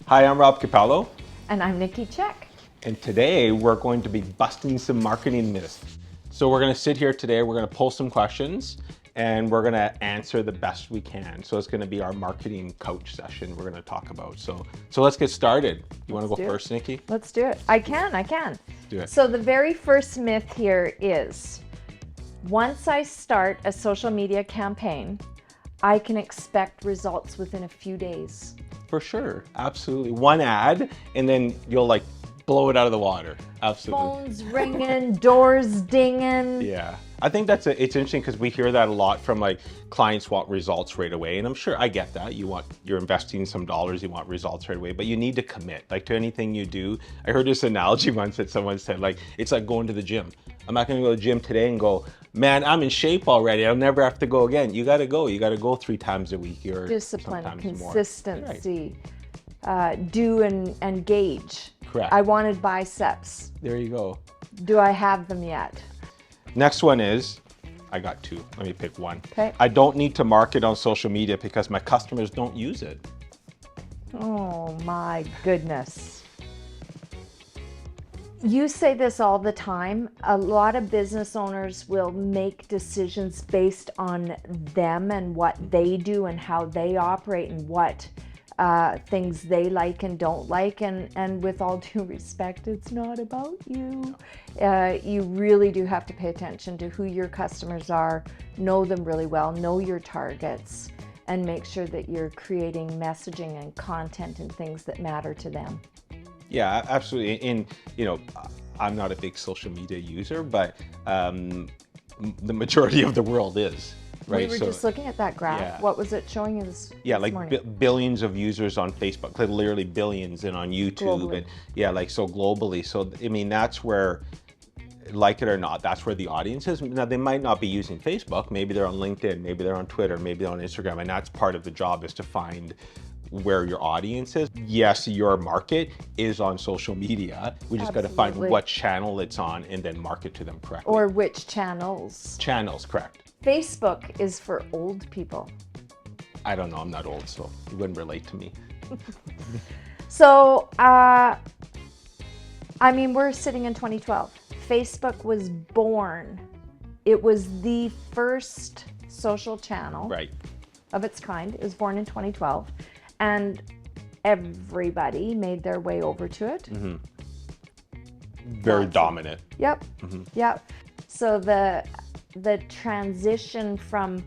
Hi, I'm Rob Capello, And I'm Nikki Check. and today we're going to be busting some marketing myths. So we're going to sit here today, we're going to pull some questions, and we're going to answer the best we can. So it's going to be our marketing coach session we're going to talk about. So let's get started. You want to go first, Nikki? Let's do it. I can. Do it. So the very first myth here is, once I start a social media campaign, I can expect results within a few days. For sure, absolutely. One ad, and then you'll like blow it out of the water. Absolutely. Phones ringing, doors dinging. Yeah, I think it's interesting because we hear that a lot from like clients want results right away, and I'm sure I get that. You're investing some dollars, you want results right away, but you need to commit. Like to anything you do. I heard this analogy once that someone said, like it's like going to the gym. I'm not going to go to the gym today and go, man, I'm in shape already. I'll never have to go again. You got to go. You got to go 3 times a week or Discipline, sometimes more. consistency, do and gauge. Correct. I wanted biceps. There you go. Do I have them yet? Next one is, I got 2. Let me pick one. Okay. I don't need to market on social media because my customers don't use it. Oh my goodness. You say this all the time. A lot of business owners will make decisions based on them and what they do and how they operate and what things they like and don't like. And with all due respect, it's not about you. You really do have to pay attention to who your customers are, know them really well, know your targets, and make sure that you're creating messaging and content and things that matter to them. Yeah, absolutely. And, I'm not a big social media user, but the majority of the world is, right? We were just looking at that graph. Yeah. What was it showing you this morning? Billions of users on Facebook, like literally billions, and on YouTube. Globally. And so globally. So, I mean, that's where, like it or not, that's where the audience is. Now, they might not be using Facebook. Maybe they're on LinkedIn, maybe they're on Twitter, maybe they're on Instagram. And that's part of the job, is to find where your audience is. Yes, your market is on social media. We just got to find what channel it's on and then market to them correctly. Or which channels. Channels, correct. Facebook is for old people. I don't know, I'm not old, so it wouldn't relate to me. So, we're sitting in 2012. Facebook was born. It was the first social channel of its kind. It was born in 2012. And everybody made their way over to it. Mm-hmm. Very dominant. Yep. Mm-hmm. Yep. So the transition from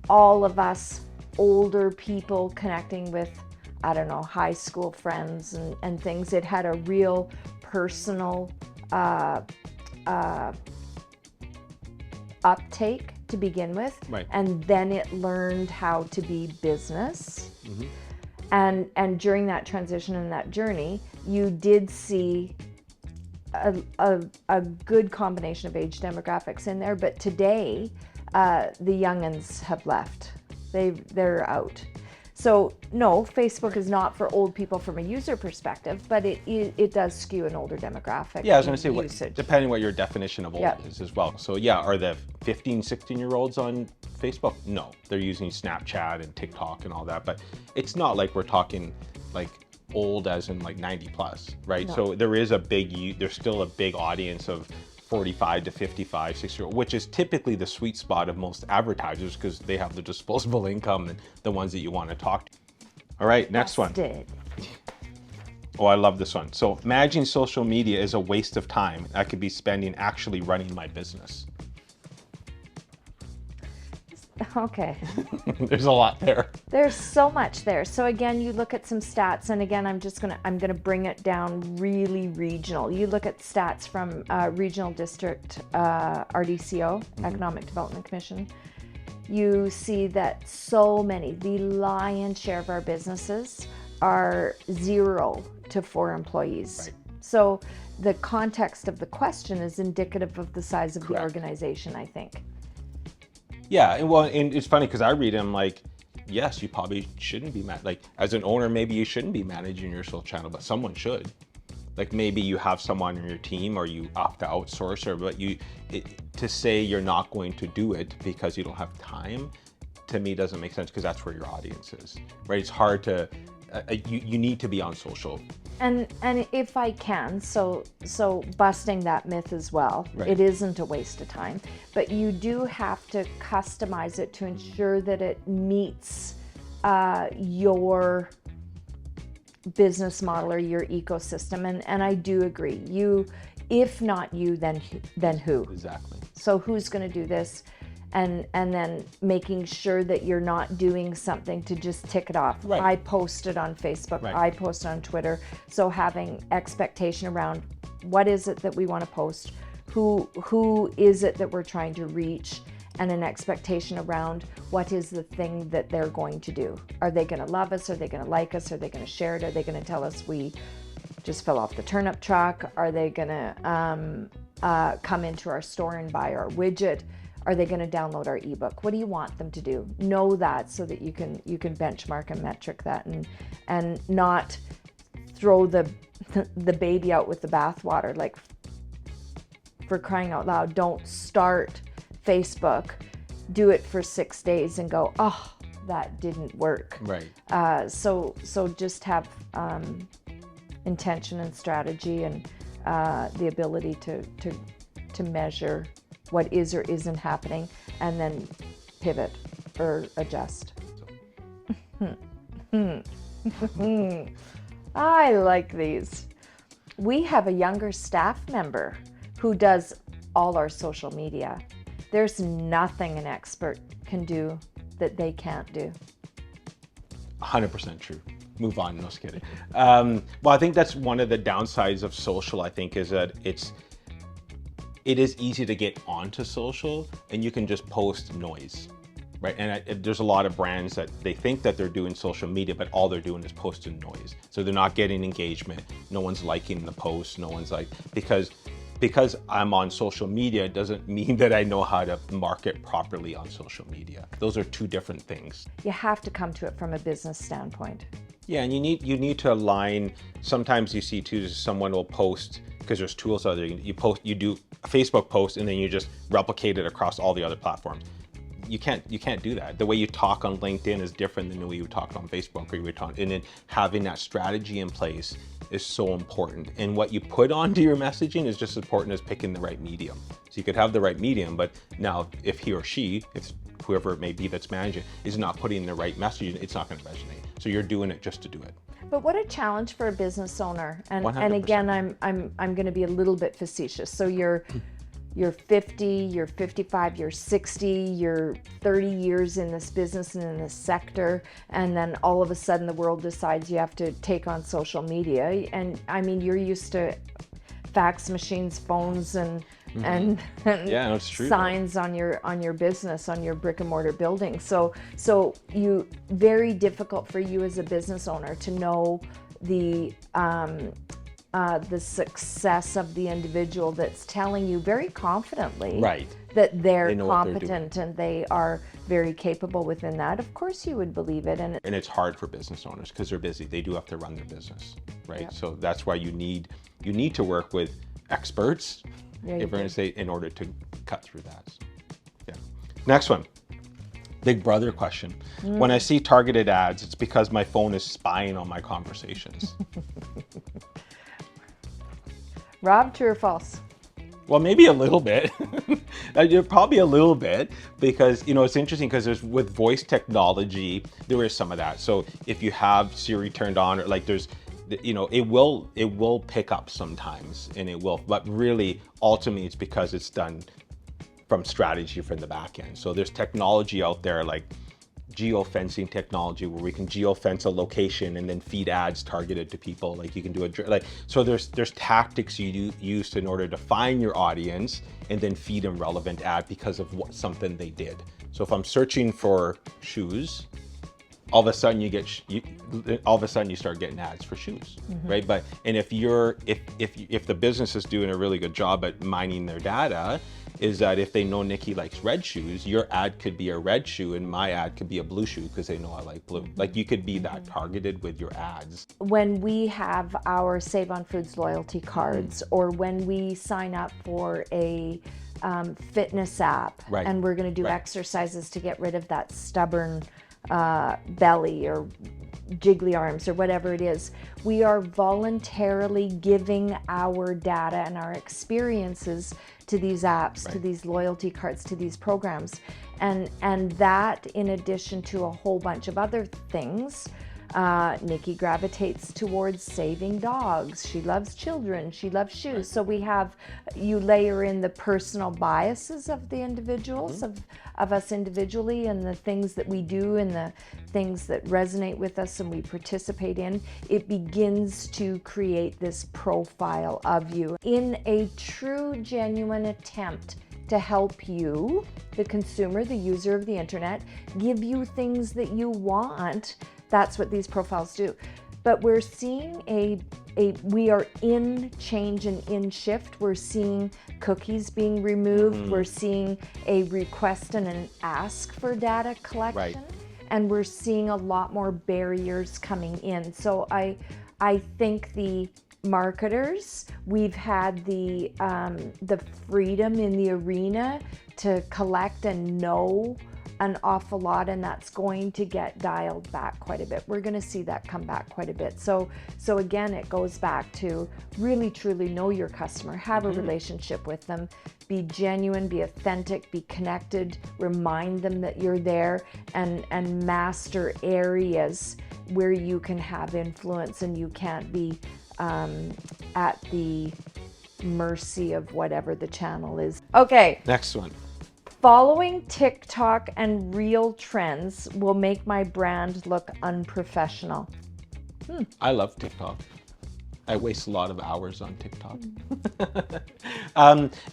all of us older people connecting with, I don't know, high school friends and things, it had a real personal uptake to begin with, and then it learned how to be business. Mm-hmm. And during that transition and that journey, you did see a good combination of age demographics in there. But today, the youngins have left. They're out. So no, Facebook is not for old people from a user perspective, but it does skew an older demographic. Yeah, I was going to say, depending what your definition of old is as well. So yeah, are the 15, 16-year-olds on Facebook? No, they're using Snapchat and TikTok and all that, but it's not like we're talking like old as in like 90 plus, right? No. So there's still a big audience of 45 to 55, 60-year-old, which is typically the sweet spot of most advertisers because they have the disposable income and the ones that you want to talk to. All right, next one. Oh, I love this one. So managing social media is a waste of time I could be spending actually running my business. Okay. There's a lot there. There's so much there. So again, you look at some stats, and again, I'm gonna bring it down really regional. You look at stats from Regional District RDCO, mm-hmm. Economic Development Commission. You see that the lion's share of our businesses are 0 to 4 employees. Right. So the context of the question is indicative of the size of Correct. the organization, I think. Yeah, and it's funny because I read them like, yes, you probably shouldn't be like as an owner, maybe you shouldn't be managing your social channel, but someone should. Like maybe you have someone on your team, or you opt to outsource, to say you're not going to do it because you don't have time, to me doesn't make sense, because that's where your audience is, right? It's hard to you need to be on social. And if I can, so busting that myth as well, Right. it isn't a waste of time, but you do have to customize it to ensure that it meets your business model or your ecosystem. And I do agree. If not you, then who? Exactly. So who's going to do this? And then making sure that you're not doing something to just tick it off. Right. I posted on Facebook, Right. I posted on Twitter. So having expectation around what is it that we want to post, who is it that we're trying to reach, and an expectation around what is the thing that they're going to do. Are they going to love us? Are they going to like us? Are they going to share it? Are they going to tell us we just fell off the turnip truck? Are they going to come into our store and buy our widget? Are they going to download our ebook? What do you want them to do? Know that so that you can benchmark and metric that, and not throw the baby out with the bathwater. Like, for crying out loud, don't start Facebook, do it for 6 days and go, oh, that didn't work. Right. So just have intention and strategy, and the ability to measure what is or isn't happening, and then pivot or adjust. I like these. We have a younger staff member who does all our social media. There's nothing an expert can do that they can't do. 100% true. Move on, no, just kidding. Well, I think that's one of the downsides of social, I think, is that it is easy to get onto social and you can just post noise, right? And there's a lot of brands that they think that they're doing social media, but all they're doing is posting noise. So they're not getting engagement. No one's liking the post. No one's like, because I'm on social media, it doesn't mean that I know how to market properly on social media. Those are two different things. You have to come to it from a business standpoint. Yeah, and you need to align. Sometimes you see too, someone will post, because there's tools out there. You do a Facebook post and then you just replicate it across all the other platforms. You can't do that. The way you talk on LinkedIn is different than the way you talk on Facebook, or you would talk. And then having that strategy in place is so important. And what you put onto your messaging is just as important as picking the right medium. So you could have the right medium, but now if he or she, if whoever it may be that's managing, is not putting the right message, it's not going to resonate. So you're doing it just to do it. But what a challenge for a business owner. And 100%. again, I'm going to be a little bit facetious. So you're 50, you're 55, you're 60, you're 30 years in this business and in this sector, and then all of a sudden the world decides you have to take on social media. And I mean, you're used to fax machines, phones, and Yeah, that's true, signs on your business, on your brick and mortar building. So very difficult for you as a business owner to know the success of the individual that's telling you very confidently, Right, that they're they know what they're competent and they are very capable within that. Of course you would believe it. And and it's hard for business owners because they're busy. They do have to run their business, right? Yep. So that's why you need to work with experts, Yeah, if you we're going do. to say, in order to cut through that. So, yeah. Next one. Big brother question. When I see targeted ads, it's because my phone is spying on my conversations. Rob, true or false? Well, maybe a little bit. Probably a little bit, because it's interesting because there's, with voice technology, there is some of that. So if you have Siri turned on, or like there's, it will pick up sometimes, and it will, but really ultimately it's because it's done from strategy from the back end. So there's technology out there like geofencing technology where we can geofence a location and then feed ads targeted to people. Like you can do so there's tactics you use in order to find your audience and then feed them relevant ad because of something they did. So if I'm searching for shoes, all of a sudden you start getting ads for shoes, right? But if the business is doing a really good job at mining their data, is that if they know Nikki likes red shoes, your ad could be a red shoe and my ad could be a blue shoe because they know I like blue. Like you could be that targeted with your ads. When we have our Save on Foods loyalty cards, or when we sign up for a fitness app, Right. and we're going to do Right. exercises to get rid of that stubborn belly or jiggly arms or whatever it is. We are voluntarily giving our data and our experiences to these apps, to these loyalty cards, to these programs. And that, in addition to a whole bunch of other things, Nikki gravitates towards saving dogs. She loves children. She loves shoes. So you layer in the personal biases of the individuals, of us individually, and the things that we do and the things that resonate with us and we participate in. It begins to create this profile of you in a true, genuine attempt to help you, the consumer, the user of the internet, give you things that you want. That's what these profiles do. But we're seeing we are in change and in shift. We're seeing cookies being removed. We're seeing a request and an ask for data collection. And we're seeing a lot more barriers coming in. So I think the marketers, we've had the freedom in the arena to collect and know an awful lot, and that's going to get dialed back quite a bit. We're going to see that come back quite a bit. So again, it goes back to really truly know your customer, have a relationship with them, be genuine, be authentic, be connected, remind them that you're there, and master areas where you can have influence and you can't be at the mercy of whatever the channel is. Okay. Next one. Following TikTok and Reel trends will make my brand look unprofessional. I love TikTok. I waste a lot of hours on TikTok.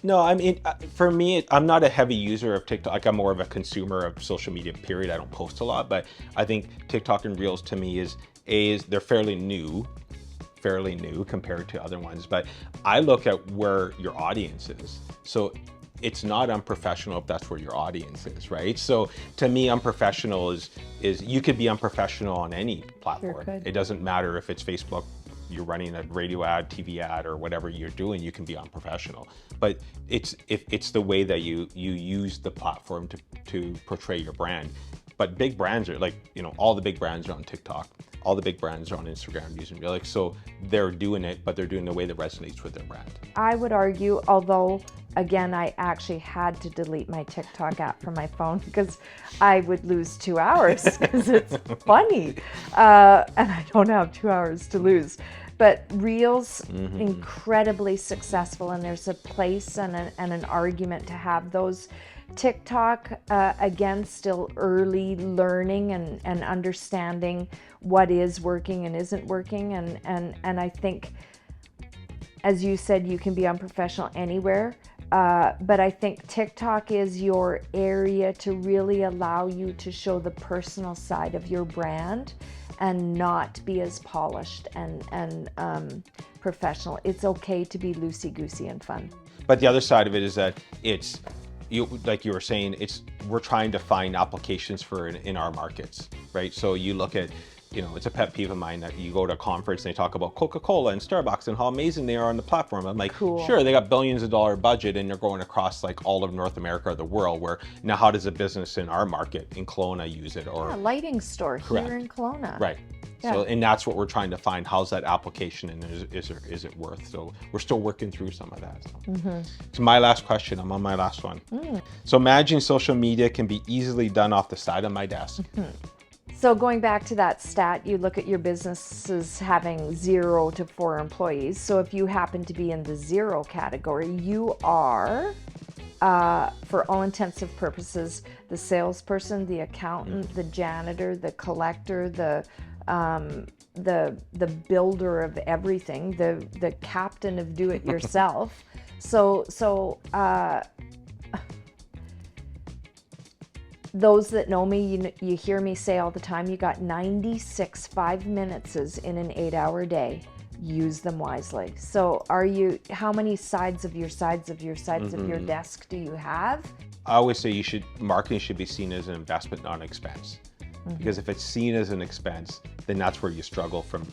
No, I mean, for me, I'm not a heavy user of TikTok. Like, I'm more of a consumer of social media, period. I don't post a lot, but I think TikTok and Reels to me they're fairly new compared to other ones. But I look at where your audience is. So it's not unprofessional if that's where your audience is, right? So to me, unprofessional is you could be unprofessional on any platform. It doesn't matter if it's Facebook, you're running a radio ad, TV ad, or whatever you're doing, you can be unprofessional. But it's the way that you use the platform to portray your brand. But big brands are like, all the big brands are on TikTok. All the big brands are on Instagram using Reel. So they're doing it, but they're doing it in a way that resonates with their brand. I would argue, although, again, I actually had to delete my TikTok app from my phone because I would lose 2 hours because it's funny. And I don't have 2 hours to lose. But Reel's incredibly successful, and there's a place and an argument to have those. TikTok, again, still early learning and understanding what is working and isn't working. And I think, as you said, you can be unprofessional anywhere. But I think TikTok is your area to really allow you to show the personal side of your brand and not be as polished and professional. It's okay to be loosey-goosey and fun. But the other side of it is that like you were saying, we're trying to find applications for in our markets, right? So you look at, it's a pet peeve of mine that you go to a conference and they talk about Coca-Cola and Starbucks and how amazing they are on the platform. I'm like, cool. Sure, they got billions of dollar budget and they're going across like all of North America or the world. Where now, how does a business in our market in Kelowna use it? Or a lighting store here in Kelowna, right? Yeah. So, and that's what we're trying to find. How's that application, and is it worth? So we're still working through some of that. So, so my last question. I'm on my last one. So imagine social media can be easily done off the side of my desk. So going back to that stat, you look at your businesses having 0 to 4 employees. So if you happen to be in the 0 category, you are, for all intensive purposes, the salesperson, the accountant, the janitor, the collector, the builder of everything, the captain of do-it-yourself. So those that know me, you hear me say all the time, you got 96 5-minutes in an 8-hour day. Use them wisely. So how many sides of your desk do you have? I always say marketing should be seen as an investment, not an expense. Because if it's seen as an expense, then that's where you struggle from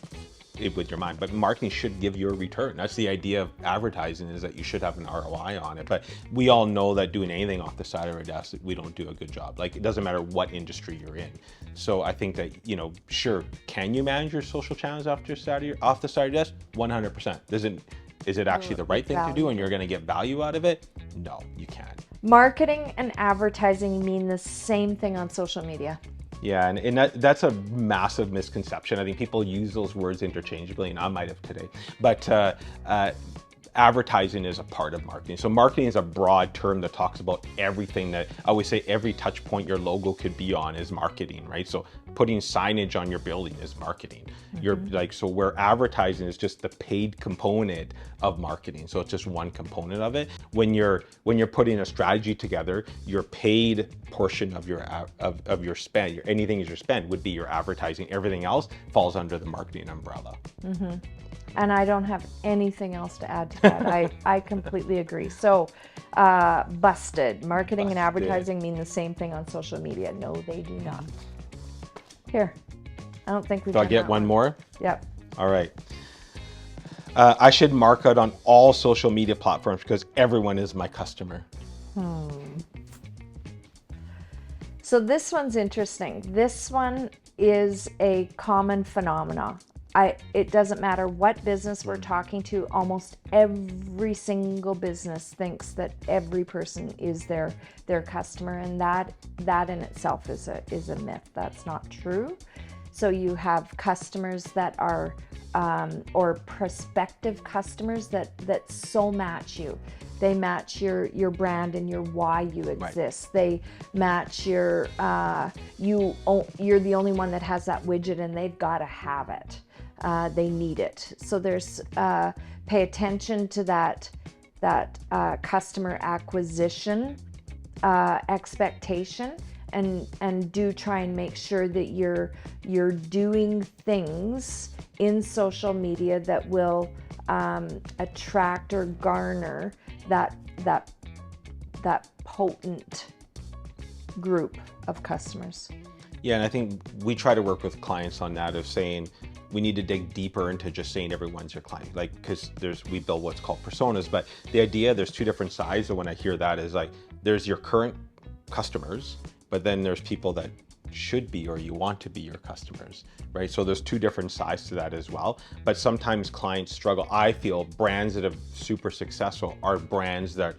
with your mind, but marketing should give you a return. That's the idea of advertising, is that you should have an ROI on it. But we all know that doing anything off the side of our desk, we don't do a good job. Like, it doesn't matter what industry you're in. So I think that, you know, sure, can you manage your social channels off the side of your desk? 100%. Is it actually the right thing to do and you're going to get value out of it? No, you can't. Marketing and advertising mean the same thing on social media. Yeah, and that's a massive misconception. I think people use those words interchangeably, and I might have today. But advertising is a part of marketing. So marketing is a broad term that talks about everything. That I always say every touch point your logo could be on is marketing, right? So putting signage on your building is marketing. You're like, so where advertising is just the paid component of marketing. So it's just one component of it. When you're putting a strategy together, your paid portion of your spend, anything is your spend, would be your advertising. Everything else falls under the marketing umbrella. And I don't have anything else to add to that. I completely agree. So, busted. Marketing and advertising mean the same thing on social media. No, they do not. Here, I don't think we've So I get one more? Yep. All right. I should market on all social media platforms because everyone is my customer. So this one's interesting. This one is a common phenomenon. It doesn't matter what business we're talking to, almost every single business thinks that every person is their customer, and that in itself is a myth. That's not true. So you have customers that are or prospective customers that so match you. They match your brand and your why you exist. Right. They match your you're the only one that has that widget, and they've got to have it. They need it. So there's pay attention to that customer acquisition expectation, and do try and make sure that you're doing things in social media that will attract or garner that potent group of customers. Yeah, and I think we try to work with clients on that, of saying we need to dig deeper into just saying everyone's your client, like, because we build what's called personas. But the idea, there's two different sides, and when I hear that is like, there's your current customers, but then there's people that should be or you want to be your customers, right? So there's two different sides to that as well. But sometimes clients struggle. I feel brands that are super successful are brands that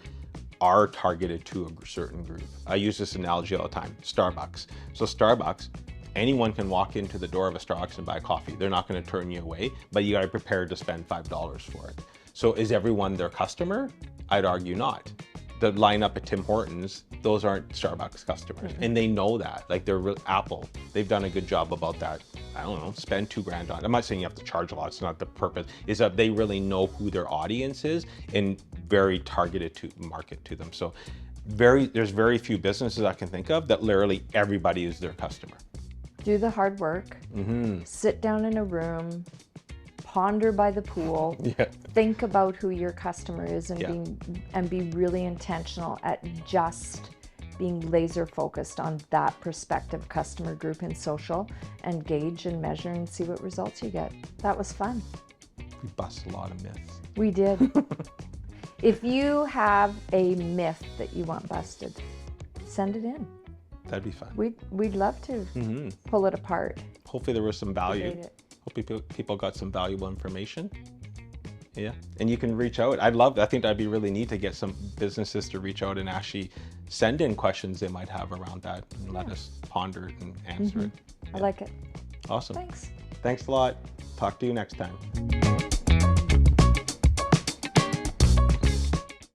are targeted to a certain group. I use this analogy all the time, Starbucks. So Starbucks, anyone can walk into the door of a Starbucks and buy coffee. They're not going to turn you away, but you got to be prepared to spend $5 for it. So is everyone their customer? I'd argue not. The lineup at Tim Hortons, those aren't Starbucks customers, and they know that. Like, they're Apple, they've done a good job about that. I don't know, spend $2,000 on it. I'm not saying you have to charge a lot, it's not the purpose. Is that they really know who their audience is and very targeted to market to them. So there's very few businesses I can think of that literally everybody is their customer. Do the hard work, sit down in a room, ponder by the pool, think about who your customer is, and be really intentional at just being laser focused on that prospective customer group in social, and gauge and measure and see what results you get. That was fun. We bust a lot of myths. We did. If you have a myth that you want busted, send it in. That'd be fun. We'd love to pull it apart. Hopefully there was some value. Hope people got some valuable information. Yeah, and you can reach out. I think that'd be really neat to get some businesses to reach out and actually send in questions they might have around that, and let us ponder it and answer it. I like it. Awesome. Thanks. Thanks a lot. Talk to you next time.